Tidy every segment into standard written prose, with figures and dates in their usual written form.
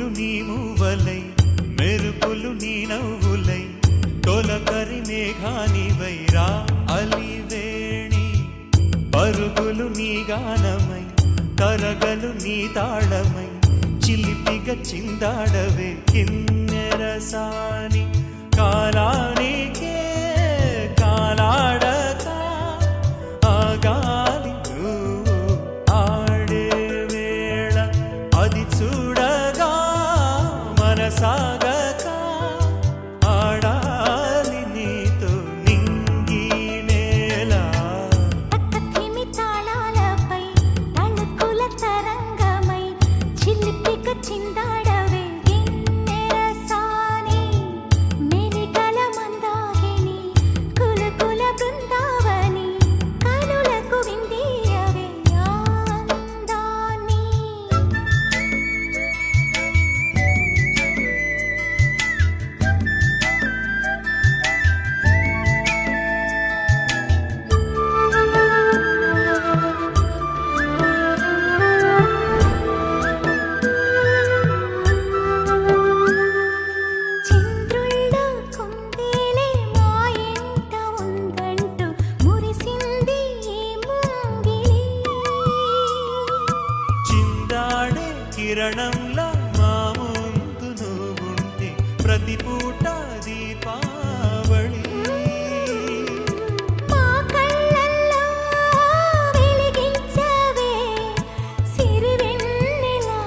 పువ్వులు నీ మూవలై మెరుపులు నీ నవ్వులై తొలకరి మేఘానివై రా అలివేణి పరుగులు నీ గానమై తరగలు నీ తాళమై చిలిపిగా చిందాడవే కిన్నెరసాని కాలానికే కాలాడక ఆగాలి నువ్వు ఆడే వేళ అది చూడగా మనసాగక ఆడాలి నీతో నింగి నేల తక్కతిమి తాళాలపై తళుకుల తరంగమై చిలిపిక చిందాడవే గిన్నెరసాని మెలికల మందాకిని కులకుల బృందావని కనులకు విందియవే ఆనందాన్ని చంద్రుల్లో కుందేలే మా ఇంట ఉందంటూ మురిసింది ఈ ముంగిలి చిందాడే కిరణంలా మా ముందు నువ్వుంటే ప్రతి పూట దీపావళి మా కళ్ళల్లో వెలిగించవే సిరివెన్నెలా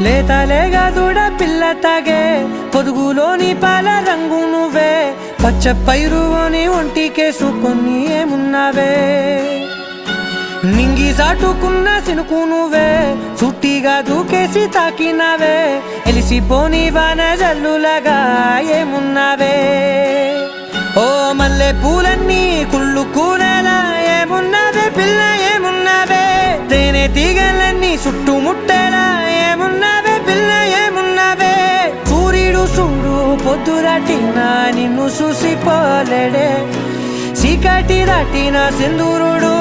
లేతలేగా దూడ పిల్ల తాగే పొదుగులోని పాల రంగు నువ్వే పచ్చ పైరుని ఒంటికేసుకొని ఏమున్నావే నింగి సాటుకున్న సినుకు నువ్వే చుట్టిగా దూకేసి తాకినావే ఎలిసిపోని వాన జల్లులాగా ఏమున్నావే ఓ మల్లె పూలన్నీ కుళ్ళు కూరలా ఏమున్నావే పిల్ల ఏమున్నావే తేనె తీగలన్నీ చుట్టుముట్టేలా ఏమున్నావే పిల్ల ఏమున్నావే సూర్యుడు చూడు పొద్దురాటిన నిన్ను చూసిపోలేడే చీకటి దాటిన సింధూరుడు